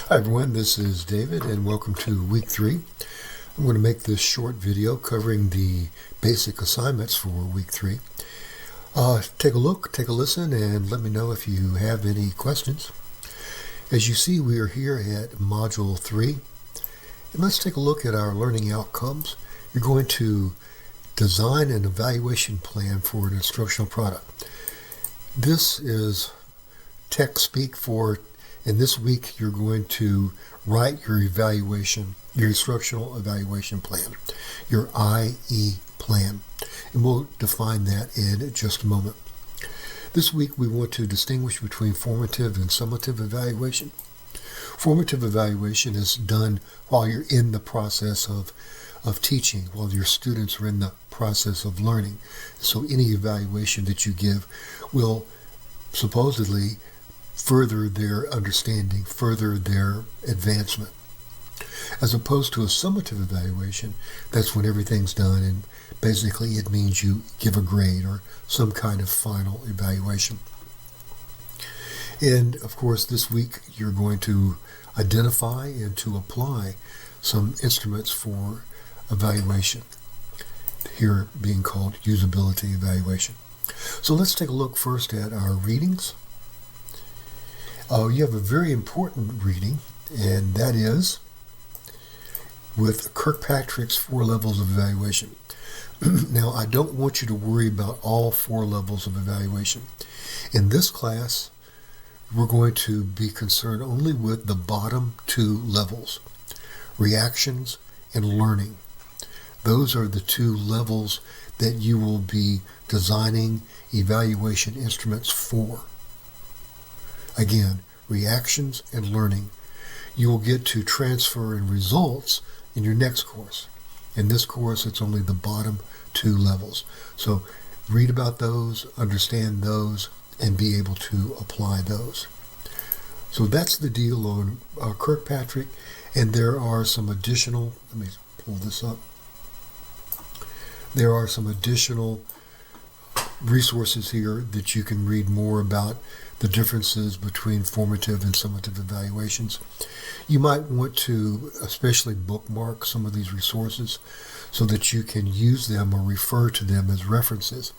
Hi everyone, this is David and welcome to week 3. I'm going to make this short video covering the basic assignments for week 3. Take a look, take a listen, and let me know if you have any questions. As you see, we are here at Module 3. And let's take a look at our learning outcomes. You're going to design an evaluation plan for an instructional product. This is tech speak for, in this week, you're going to write your evaluation, your instructional evaluation plan, your IE plan. And we'll define that in just a moment. This week, we want to distinguish between formative and summative evaluation. Formative evaluation is done while you're in the process of teaching, while your students are in the process of learning. So any evaluation that you give will supposedly further their understanding, further their advancement. As opposed to a summative evaluation, that's when everything's done and basically it means you give a grade or some kind of final evaluation. And of course this week you're going to identify and to apply some instruments for evaluation, here being called usability evaluation. So let's take a look first at our readings. You have a very important reading, and that is with Kirkpatrick's 4 levels of evaluation. Now, I don't want you to worry about all 4 levels of evaluation. In this class, we're going to be concerned only with the bottom 2 levels, reactions and learning. Those are the 2 levels that you will be designing evaluation instruments for. Again, reactions and learning. You will get to transfer and results in your next course. In this course, it's only the bottom 2 levels. So read about those, understand those, and be able to apply those. So that's the deal on Kirkpatrick, and there are some additional, let me pull this up. There are some additional resources here that you can read more about the differences between formative and summative evaluations. You might want to especially bookmark some of these resources so that you can use them or refer to them as references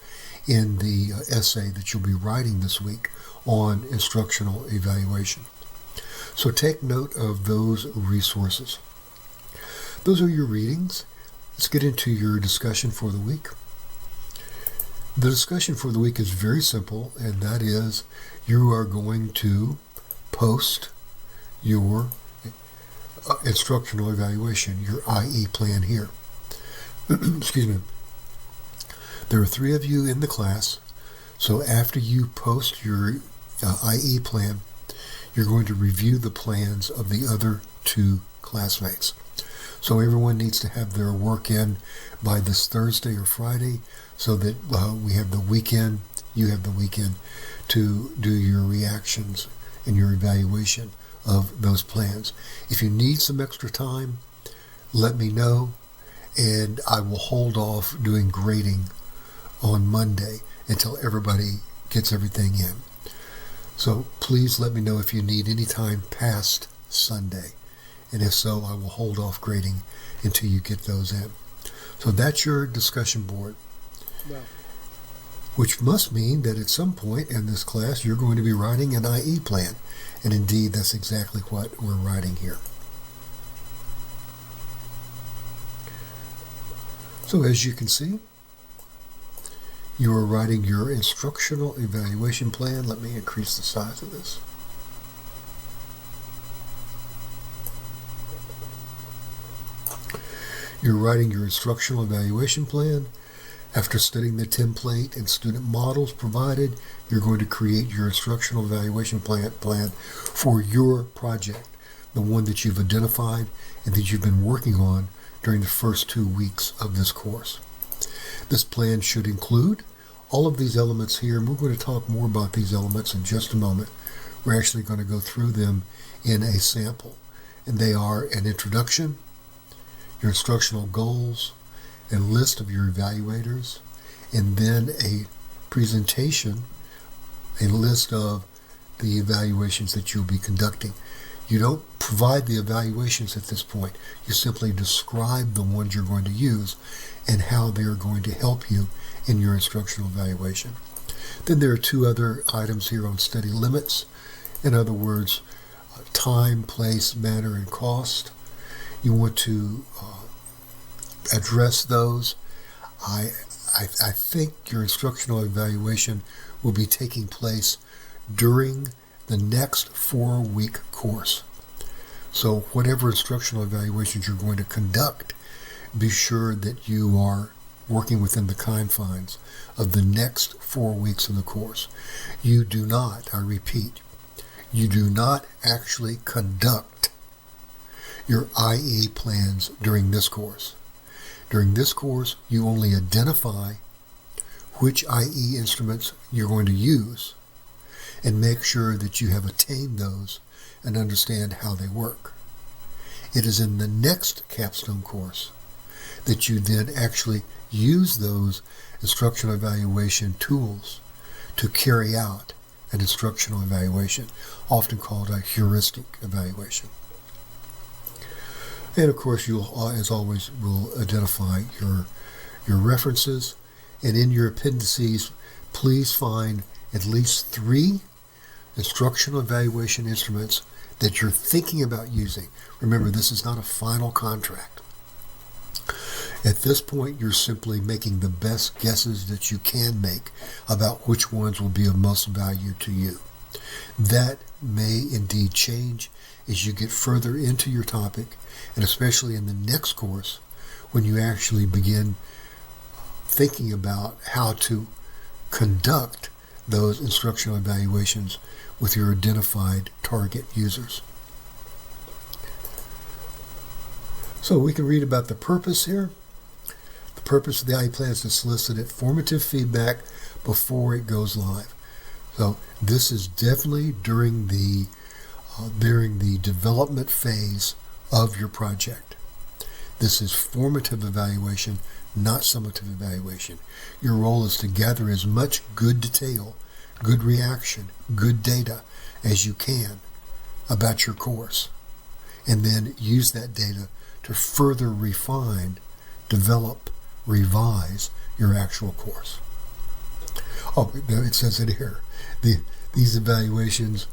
in the essay that you'll be writing this week on instructional evaluation. So take note of those resources. Those are your readings. Let's get into your discussion for the week. The discussion for the week is very simple, and that is you are going to post your instructional evaluation, your IE plan here. Excuse me. There are 3 of you in the class, so after you post your IE plan, you're going to review the plans of the other 2 classmates. So everyone needs to have their work in by this Thursday or Friday so that we have the weekend, you have the weekend to do your reactions and your evaluation of those plans. If you need some extra time, let me know, and I will hold off doing grading on Monday until everybody gets everything in. So please let me know if you need any time past Sunday. And if so, I will hold off grading until you get those in. So that's your discussion board. Wow. Which must mean that at some point in this class, you're going to be writing an IE plan. And indeed, that's exactly what we're writing here. So as you can see, you are writing your instructional evaluation plan. Let me increase the size of this. You're writing your instructional evaluation plan. After studying the template and student models provided, you're going to create your instructional evaluation plan for your project, the one that you've identified and that you've been working on during the first 2 weeks of this course. This plan should include all of these elements here, and we're going to talk more about these elements in just a moment. We're actually going to go through them in a sample, and they are an introduction, your instructional goals, a list of your evaluators, and then a presentation, a list of the evaluations that you'll be conducting. You don't provide the evaluations at this point. You simply describe the ones you're going to use and how they're going to help you in your instructional evaluation. Then there are two other items here on study limits. In other words, time, place, manner, and cost. You want to address those. I think your instructional evaluation will be taking place during the next 4-week course. So whatever instructional evaluations you're going to conduct, be sure that you are working within the confines of the next 4 weeks of the course. You do not, I repeat, you do not actually conduct your IE plans during this course. During this course, you only identify which IE instruments you're going to use and make sure that you have attained those and understand how they work. It is in the next capstone course that you then actually use those instructional evaluation tools to carry out an instructional evaluation, often called a heuristic evaluation. And of course, you'll, as always, will identify your references. And in your appendices, please find at least 3 instructional evaluation instruments that you're thinking about using. Remember, this is not a final contract. At this point, you're simply making the best guesses that you can make about which ones will be of most value to you. That may indeed change as you get further into your topic, and especially in the next course when you actually begin thinking about how to conduct those instructional evaluations with your identified target users. So we can read about the purpose here. The purpose of the IE plan is to solicit formative feedback before it goes live. So this is definitely during the development phase of your project. This is formative evaluation, not summative evaluation. Your role is to gather as much good detail, good reaction, good data as you can about your course, and then use that data to further refine, develop, revise your actual course. Oh, it says it here. These evaluations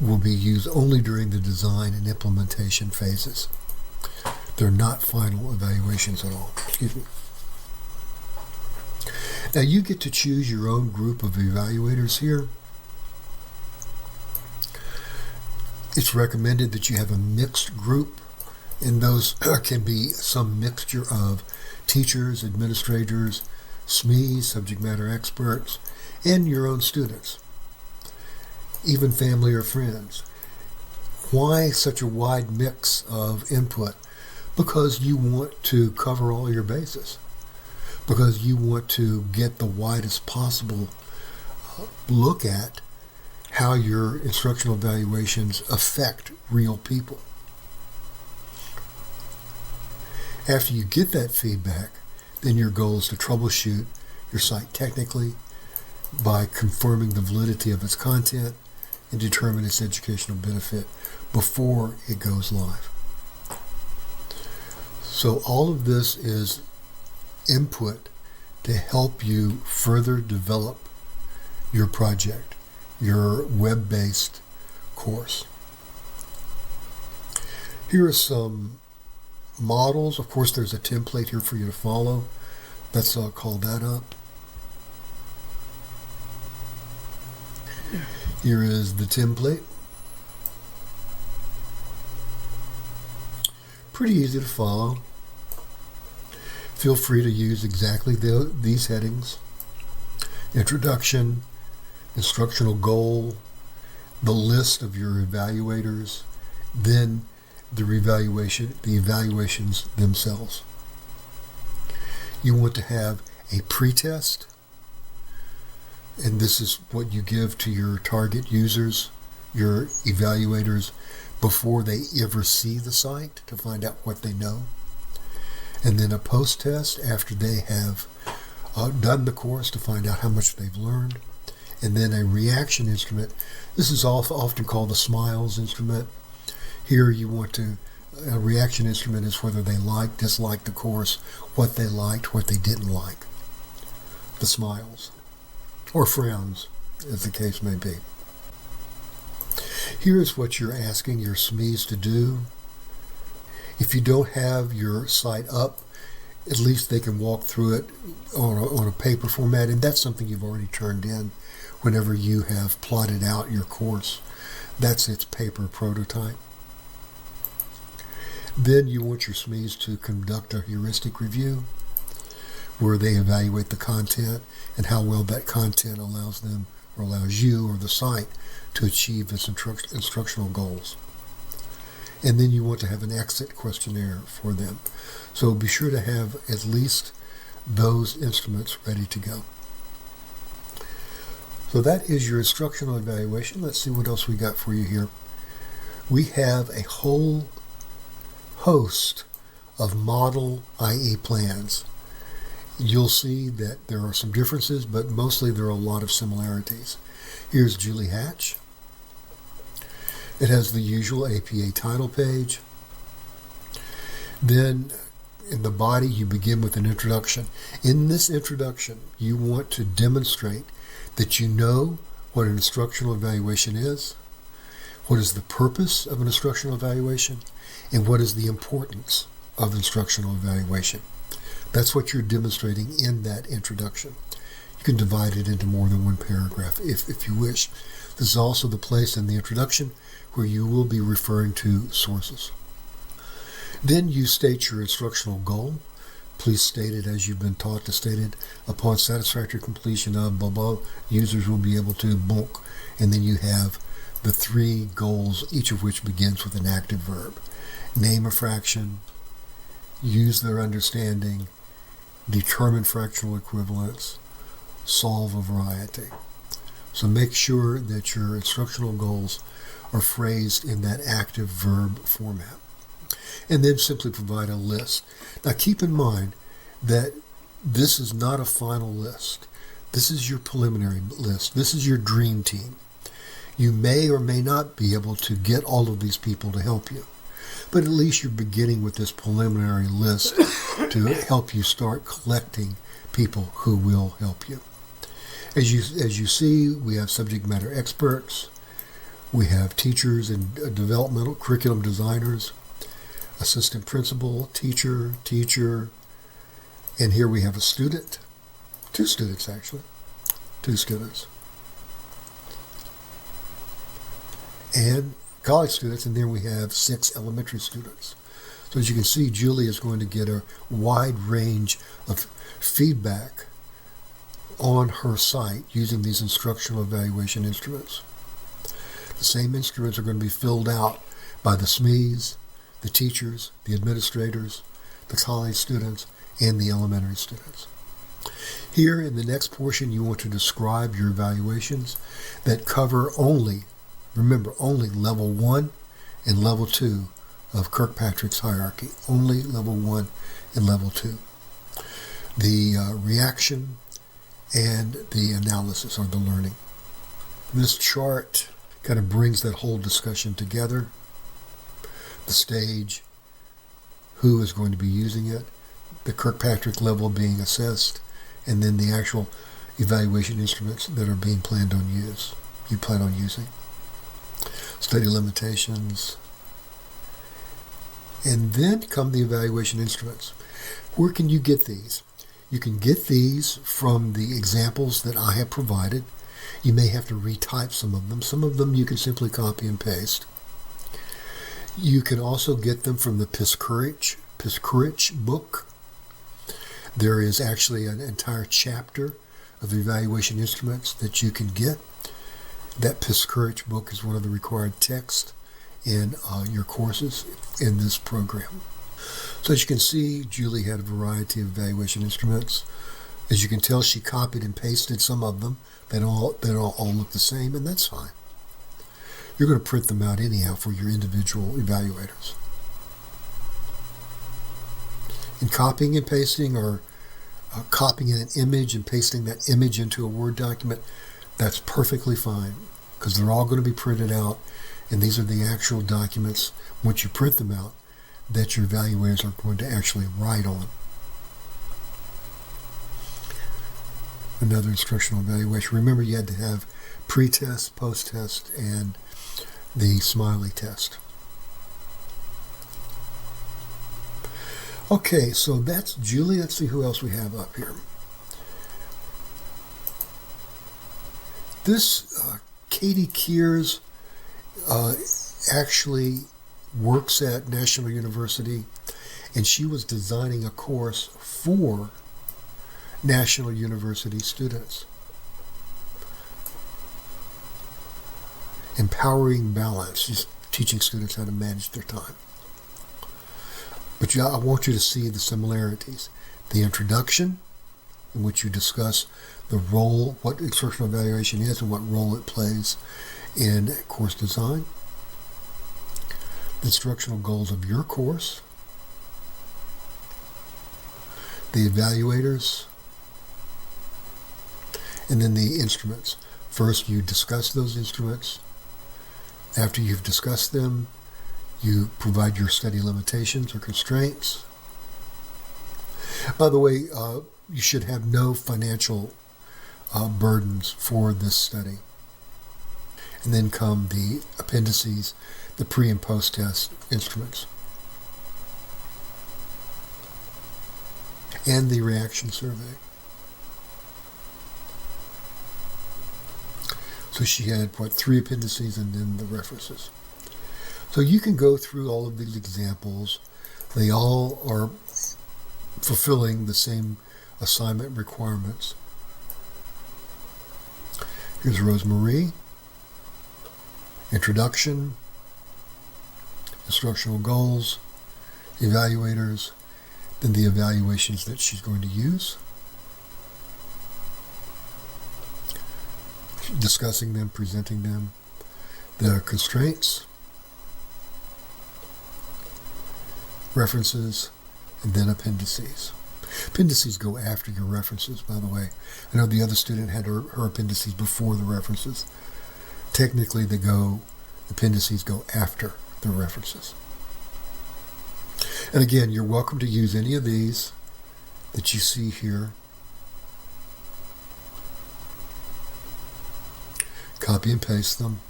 will be used only during the design and implementation phases. They're not final evaluations at all. Excuse me. Now you get to choose your own group of evaluators here. It's recommended that you have a mixed group, and those can be some mixture of teachers, administrators, SMEs, subject matter experts, and your own students, even family or friends. Why such a wide mix of input? Because you want to cover all your bases. Because you want to get the widest possible look at how your instructional evaluations affect real people. After you get that feedback, then your goal is to troubleshoot your site technically by confirming the validity of its content and determine its educational benefit before it goes live. So all of this is input to help you further develop your project, your web-based course. Here are some models. Of course, there's a template here for you to follow. Let's call that up. Here is the template. Pretty easy to follow. Feel free to use exactly these headings: introduction, instructional goal, the list of your evaluators, then the evaluations themselves. You want to have a pretest, and this is what you give to your target users, your evaluators, before they ever see the site to find out what they know. And then a post-test after they have done the course to find out how much they've learned. And then a reaction instrument. This is often called the SMILES instrument. Here you want to, a reaction instrument is whether they like, dislike the course, what they liked, what they didn't like. The smiles, or frowns, as the case may be. Here's what you're asking your SMEs to do. If you don't have your site up, at least they can walk through it on a paper format, and that's something you've already turned in whenever you have plotted out your course. That's its paper prototype. Then you want your SMEs to conduct a heuristic review where they evaluate the content and how well that content allows them or allows you or the site to achieve its instructional goals. And then you want to have an exit questionnaire for them. So be sure to have at least those instruments ready to go. So that is your instructional evaluation. Let's see what else we got for you here. We have a whole host of model IE plans. You'll see that there are some differences, but mostly there are a lot of similarities. Here's Julie Hatch. It has the usual APA title page. Then in the body, you begin with an introduction. In this introduction, you want to demonstrate that you know what an instructional evaluation is, what is the purpose of an instructional evaluation, and what is the importance of instructional evaluation. That's what you're demonstrating in that introduction. You can divide it into more than one paragraph if you wish. This is also the place in the introduction where you will be referring to sources. Then you state your instructional goal. Please state it as you've been taught to state it. Upon satisfactory completion of blah blah, users will be able to book. And then you have the 3 goals, each of which begins with an active verb. Name a fraction, use their understanding, determine fractional equivalence, solve a variety. So make sure that your instructional goals are phrased in that active verb format. And then simply provide a list. Now keep in mind that this is not a final list. This is your preliminary list. This is your dream team. You may or may not be able to get all of these people to help you. But at least you're beginning with this preliminary list to help you start collecting people who will help you. As you see, we have subject matter experts, we have teachers and developmental curriculum designers, assistant principal, teacher, and here we have a student, 2 students actually, 2 students, and college students, and then we have 6 elementary students. So as you can see, Julie is going to get a wide range of feedback on her site using these instructional evaluation instruments. The same instruments are going to be filled out by the SMEs, the teachers, the administrators, the college students, and the elementary students. Here in the next portion, you want to describe your evaluations that cover only, remember, only level 1 and level 2 of Kirkpatrick's hierarchy. Only level 1 and level 2. The reaction and the analysis, or the learning. This chart kind of brings that whole discussion together. The stage, who is going to be using it, the Kirkpatrick level being assessed, and then the actual evaluation instruments that are being planned on use. You plan on using. Study limitations. And then come the evaluation instruments. Where can you get these? You can get these from the examples that I have provided. You may have to retype some of them. Some of them you can simply copy and paste. You can also get them from the Piskurich book. There is actually an entire chapter of evaluation instruments that you can get. That Piskurich book is one of the required texts in your courses in this program. So as you can see, Julie had a variety of evaluation instruments. As you can tell, she copied and pasted some of them. They don't all look the same, and that's fine. You're going to print them out anyhow for your individual evaluators. In copying and pasting, or copying an image and pasting that image into a Word document, that's perfectly fine, because they're all going to be printed out And these are the actual documents, once you print them out, that your evaluators are going to actually write on. Another instructional evaluation. Remember, you had to have pre-test, post-test, and the smiley test. Okay, so that's Julie. Let's see who else we have up here. This Katie Kears actually works at National University, and she was designing a course for National University students. Empowering balance. She's teaching students how to manage their time. But I want you to see the similarities. The introduction, in which you discuss the role, what instructional evaluation is and what role it plays in course design. The instructional goals of your course. The evaluators. And then the instruments. First, you discuss those instruments. After you've discussed them, you provide your study limitations or constraints. By the way, you should have no financial burdens for this study. And then come the appendices, the pre- and post-test instruments. And the reaction survey. So she had, 3 appendices and then the references. So you can go through all of these examples. They all are fulfilling the same assignment requirements. Here's Rosemarie. Introduction, instructional goals, evaluators, then the evaluations that she's going to use. Discussing them, presenting them, the constraints, references, and then appendices. Appendices go after your references, by the way. I know the other student had her appendices before the references. Technically, appendices go after the references. And again, you're welcome to use any of these that you see here. Copy and paste them.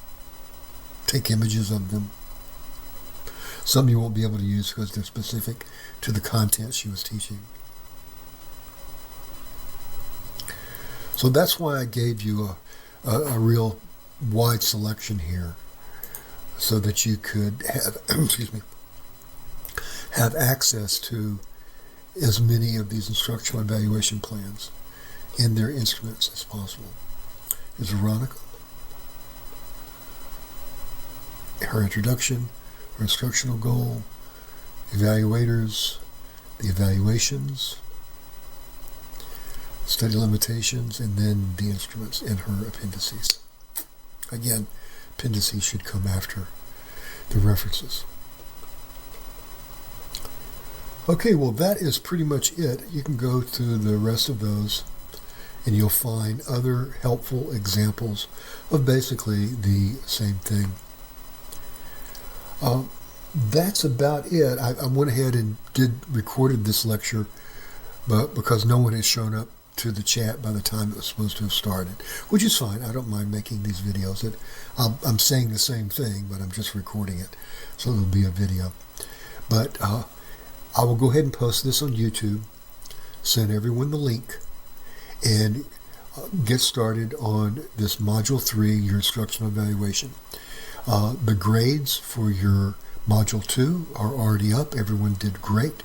Take images of them. Some you won't be able to use because they're specific to the content she was teaching. So that's why I gave you a real wide selection here, so that you could have, have access to as many of these instructional evaluation plans in their instruments as possible. Here's Veronica. Her introduction, her instructional goal, evaluators, the evaluations, study limitations, and then the instruments in her appendices. Again, appendices should come after the references. Okay, well that is pretty much it. You can go through the rest of those and you'll find other helpful examples of basically the same thing. That's about it. I went ahead and recorded this lecture, but because no one has shown up to the chat by the time it was supposed to have started, which is fine. I don't mind making these videos. I'm saying the same thing, but I'm just recording it, so it'll be a video. But I will go ahead and post this on YouTube, send everyone the link, and get started on this Module 3, your instructional evaluation. The grades for your Module 2 are already up. Everyone did great.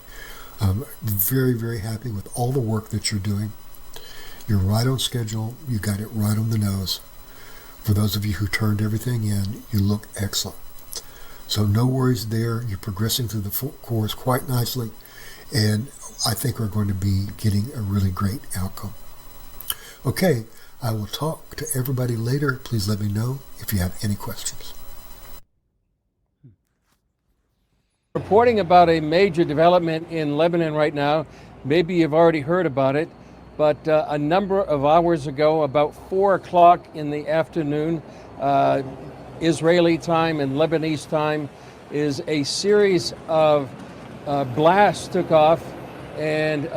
I'm very, very happy with all the work that you're doing. You're right on schedule. You got it right on the nose. For those of you who turned everything in, you look excellent. So no worries there. You're progressing through the course quite nicely, and I think we're going to be getting a really great outcome. Okay, I will talk to everybody later. Please let me know if you have any questions. Reporting about a major development in Lebanon right now. Maybe you've already heard about it, but a number of hours ago, about 4 o'clock in the afternoon, Israeli time and Lebanese time, is a series of blasts took off and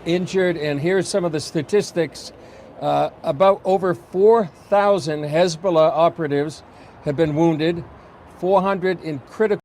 injured. And here's some of the statistics. About over 4,000 Hezbollah operatives have been wounded, 400 in critical